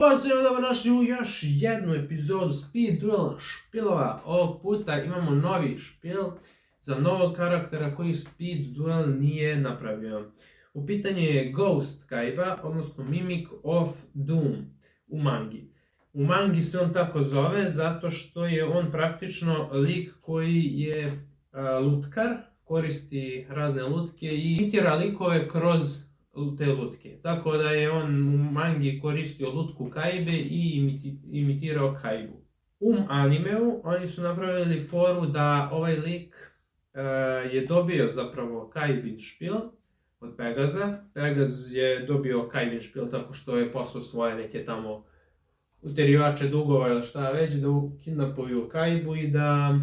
Pozdrav, dobrodošli u još jednu epizodu Speed Duel špilova. Ovog puta imamo novi špil za novog karaktera koji Speed Duel nije napravio. U pitanju je Ghost Kaiba, odnosno Mimic of Doom u mangi. U mangi se on tako zove zato što je on praktično lik koji je lutkar, koristi razne lutke i imitira likove kroz te lutke. Tako da je on u mangi koristio lutku Kaibe i imitirao Kaibu. U animeu oni su napravili foru da ovaj lik je dobio zapravo Kaibin špil od Pegaza. Pegaz je dobio Kaibin špil tako što je poslao svoje neke tamo uterivače dugova ili šta već, da kidnapuju Kaibu i da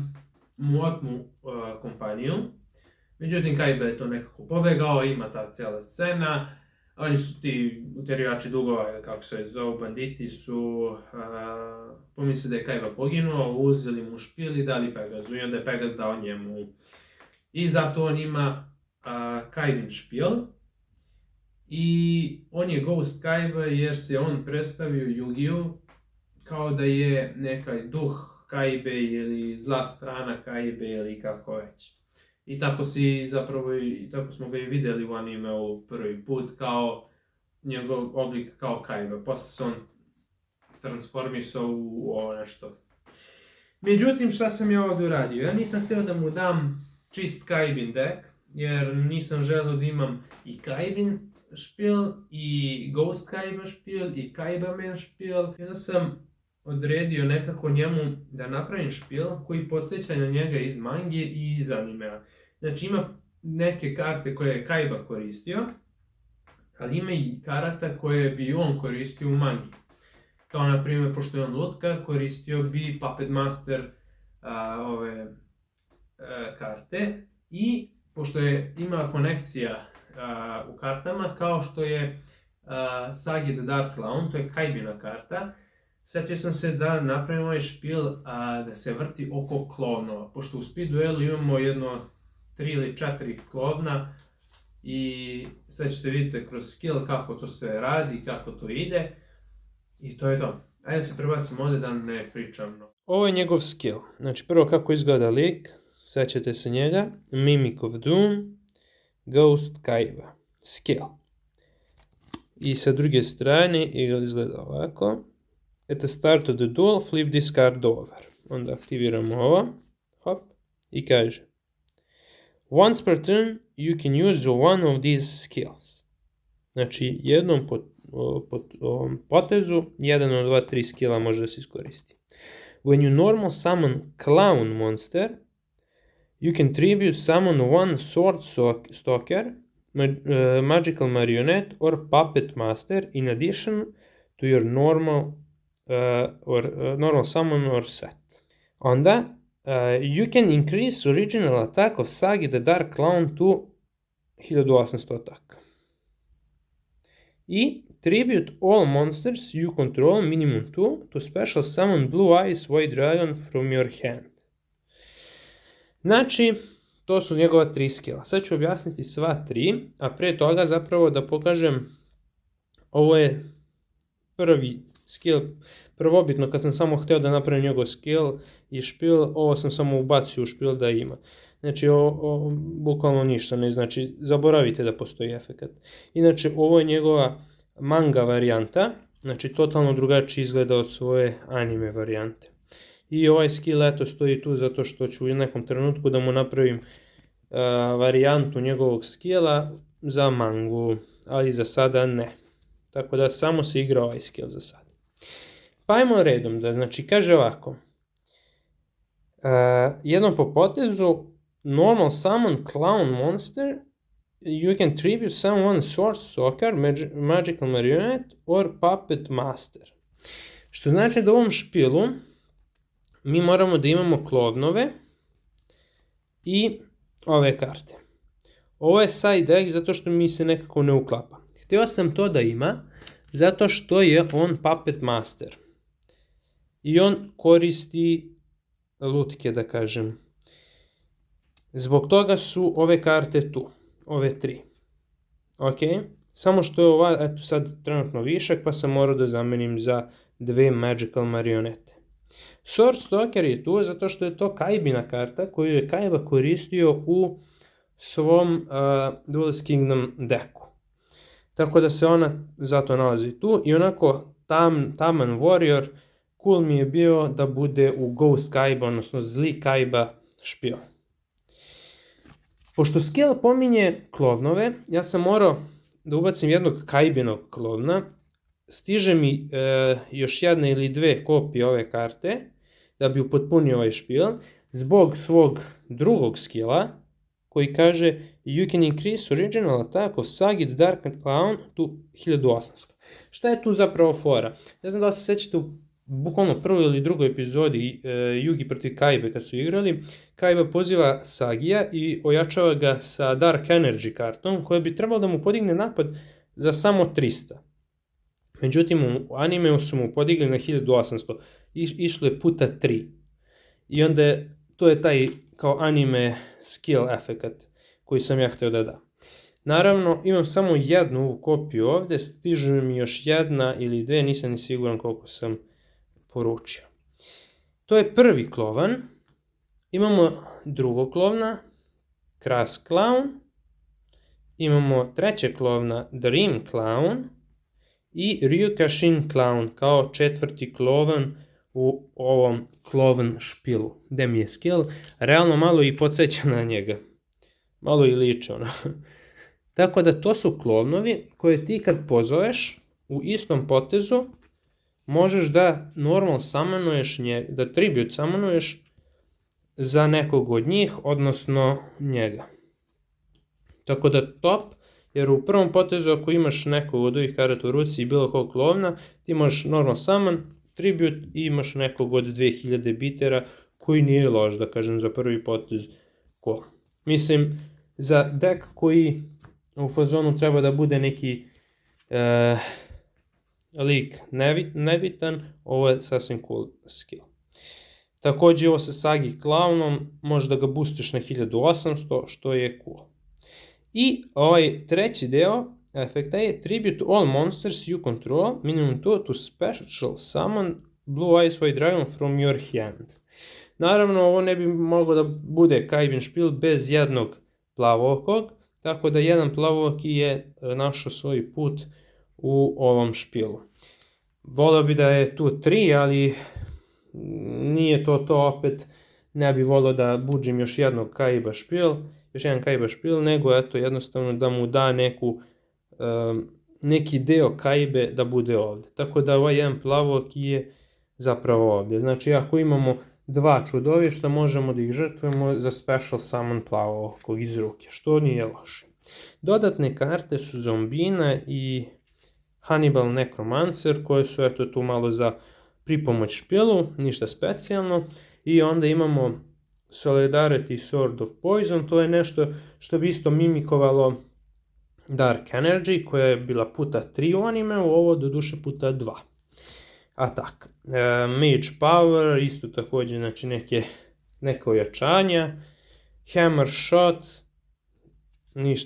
mu otmu kompaniju. Međutim, Kaiba je to nekako pobegao, ima ta cijela scena. Oni su ti uterivači dugova, ili kako se zovu, banditi su pomislili da je Kaiba poginuo, uzeli mu špil i dali Pegazu i onda je Pegaz dao njemu. I zato on ima Kaibin špil i on je Ghost Kaiba jer se on predstavio Yu-Gi-Oh kao da je neki duh Kaibe ili zla strana Kaibe ili kako već. I tako tako smo ga i vidjeli u animeu prvi put kao njegov oblik kao Kaiba. Posle se on transformisao u ovo nešto. Međutim, šta sam ja ovdje uradio? Ja nisam htio da mu dam čist Kaibin deck, jer nisam želeo da imam i Kaibin špil, i Ghost Kaiba špil, i Kaiba Man špil. I onda sam odredio nekako njemu da napravim špil koji podsjeća na njega iz mangi i iz animea. Znači ima neke karte koje je Kaiba koristio, ali ima i karata koje bi on koristio u mangi. Kao na primjer, pošto je on lutkar, koristio bi Puppet Master karte. I pošto je imala konekcija u kartama, kao što je Sagi the Dark Clown, to je Kaibina karta, sjetio sam se da napravim ovaj špil da se vrti oko klovnova. Pošto u Speed Duelu imamo jedno 3 ili 4 klovna i sad ćete vidjeti kroz skill kako to sve radi, kako to ide i to je to. Ajde se prebacimo ovdje da ne pričam. Ovo je njegov skill. Znači prvo kako izgleda lik, sećate se njega, Mimic of Doom, Ghost Kaiba, skill. I sa druge strane izgleda ovako. At the start of the duel, flip this card over. Onda aktiviramo ovo, hop, i kaže once per turn, you can use one of these skills. Znači, jednom potezu, jedan od 2-3 skilla može da se iskoristi. When you normal summon clown monster, you can tribute summon one sword stalker, magical marionette or puppet master in addition to your normal summon or set. Onda, you can increase original attack of Sagi the Dark Clown to 1800 attack. I tribute all monsters you control minimum 2 to special summon Blue Eyes White Dragon from your hand. Znači, to su njegova 3 skilla. Sad ću objasniti sva 3, a prije toga zapravo da pokažem, ovo je prvi skill, prvobitno kad sam samo htio da napravim njegov skill i špil, ovo sam samo ubacio u špil da ima. Znači bukvalno ništa ne znači, zaboravite da postoji efekat. Inače ovo je njegova manga varijanta, znači totalno drugačije izgleda od svoje anime varijante. I ovaj skill eto stoji tu zato što ću u nekom trenutku da mu napravim varijantu njegovog skilla za mangu, ali za sada ne. Tako da samo se igra ovaj skill za sada. Pa ajmo redom, znači kaže ovako, jednom po potezu, normal summon clown monster, you can tribute someone sword stalker, magical marionette or puppet master. Što znači da u ovom špilu mi moramo da imamo klovnove i ove karte. Ovo je side deck zato što mi se nekako ne uklapa. Htio sam to da ima zato što je on puppet master. I on koristi lutke, da kažem. Zbog toga su ove karte tu. Ove 3. Ok? Samo što je ova, eto sad trenutno višak, pa sam morao da zamenim za 2 Magical marionete. Sword Stalker je tu zato što je to Kaibina karta koju je Kaiba koristio u svom Duelist Kingdom deku. Tako da se ona zato nalazi tu i onako taman warrior, cool mi je bio da bude u Ghost Kaiba, odnosno zli Kaiba špijun. Pošto skill pominje klovnove, ja sam morao da ubacim jednog Kaibinog klovna, stiže mi još jedna ili 2 kopije ove karte, da bi upotpunio ovaj špil, zbog svog drugog skilla, koji kaže you can increase original attack of Sagit Dark Clown to 1800. Šta je tu zapravo fora? Ne znam da li se sećate u bukvalno prvoj ili drugoj epizodi Yugi protiv Kaibe kad su igrali, Kaiba poziva Sagija i ojačava ga sa Dark Energy kartom koja bi trebalo da mu podigne napad za samo 300. Međutim, u animeu su mu podigli na 1800, išlo je puta 3. I onda to je taj kao anime skill efekat koji sam ja htio da dam. Naravno, imam samo jednu kopiju ovdje, stiže mi još jedna ili 2, nisam ni siguran koliko sam poručio. To je prvi klovan. Imamo drugog klovna, Kras Clown. Imamo trećeg klovna, Dream Clown. I Ryukashin Clown kao 4. klovan u ovom klovan špilu. Gde mi je skill? Realno malo i podsjeća na njega. Malo i liče ono. Tako da to su klovnovi koje ti kad pozoveš u istom potezu možeš da normal summonuješ njega, da tribute summonuješ za nekog od njih, odnosno njega. Tako da top, jer u prvom potezu ako imaš nekog od ovih karata u ruci i bilo kog klovna, ti možeš normal summon, tribute i imaš nekog od 2000 bitera koji nije loš, da kažem, za prvi potez. Cool. Mislim, za deck koji u fazonu treba da bude neki lik nebitan, ovo je sasvim cool skill. Također ovo sa Sagi Clownom, možda ga boostiš na 1800, što je cool. I ovaj treći deo efekta je Tribute all monsters you control, minimum 2 to special summon Blue Eyes White Dragon from your hand. Naravno, ovo ne bi moglo da bude Kaibin špil bez jednog plavokog, tako da jedan plavoki je našao svoj put u ovom špilu. Volio bi da je tu 3, ali nije to opet, ne bi volio da buđim još jednog Kaiba špil, nego eto jednostavno da mu da neki deo Kaibe da bude ovdje. Tako da ovaj jedan plavok je zapravo ovdje. Znači ako imamo 2 čudovišta možemo da ih žrtvujemo za special summon plavokog iz ruke, što nije loše. Dodatne karte su Zombina i Hannibal Necromancer koje su eto tu malo za pripomoć špilu, ništa specijalno. I onda imamo Solidarity Sword of Poison, to je nešto što bi isto mimikovalo Dark Energy koja je bila puta 3 u animeu, ovo doduše puta 2. Atak. Mage Power, isto također znači neka ojačanja. Hammer Shot,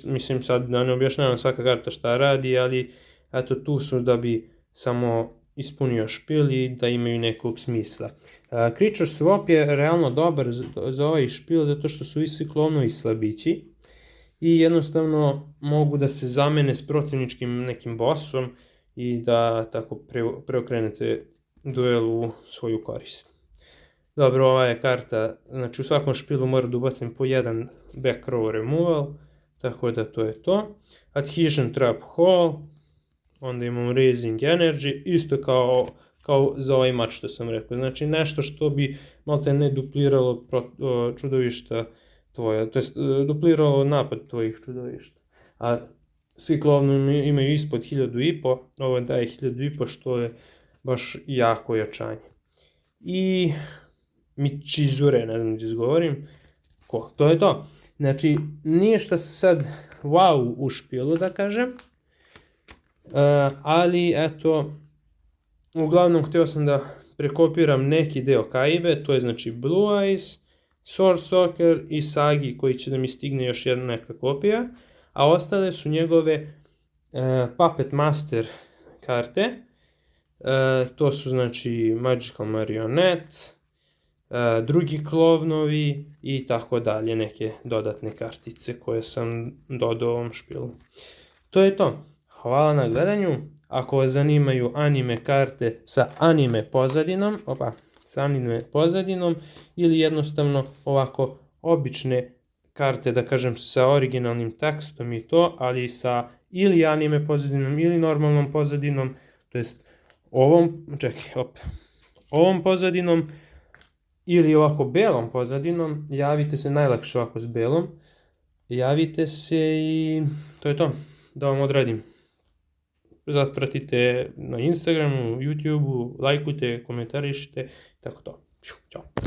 mislim sad da ne objašnjavam svaka karta šta radi, ali eto tu su da bi samo ispunio špil i da imaju nekog smisla. Creature Swap je realno dobar za ovaj špil zato što su svi klovnovi slabići i jednostavno mogu da se zamene s protivničkim nekim bossom i da tako preokrenete duel u svoju korist. Dobro, ova je karta, znači u svakom špilu moram da ubacim po jedan back row removal, tako da to je to. Adhesion Trap Hole, onda imamo Raising Energy, isto kao za ovaj mač što sam rekao. Znači nešto što bi malte ne dupliralo čudovišta tvoja, to jest dupliralo napad tvojih čudovišta. A svi klovni imaju ispod 1500, ovo daje 1500 što je baš jako jačanje. I Michizure, ne znam da izgovorim, to je to. Znači nije što sad wow u špilu da kažem, ali eto, uglavnom htio sam da prekopiram neki deo Kaibe, to je znači Blue Eyes, Sword Stalker i Sagi koji će da mi stigne još jedna neka kopija, a ostale su njegove Puppet Master karte. To su znači Magical Marionette, drugi klovnovi i tako dalje, neke dodatne kartice koje sam dodao ovom špilu. To je to. Hvala na gledanju. Ako vas zanimaju anime karte sa anime pozadinom, ili jednostavno ovako obične karte, da kažem, sa originalnim tekstom i to, ali sa ili anime pozadinom ili normalnom pozadinom, to jest ovom pozadinom ili ovako belom pozadinom, javite se, najlakše ovako s belom, javite se i to je to, da vam odradim. Zapratite na Instagramu, YouTubeu, lajkujte, komentarišite, tako to. Ćao.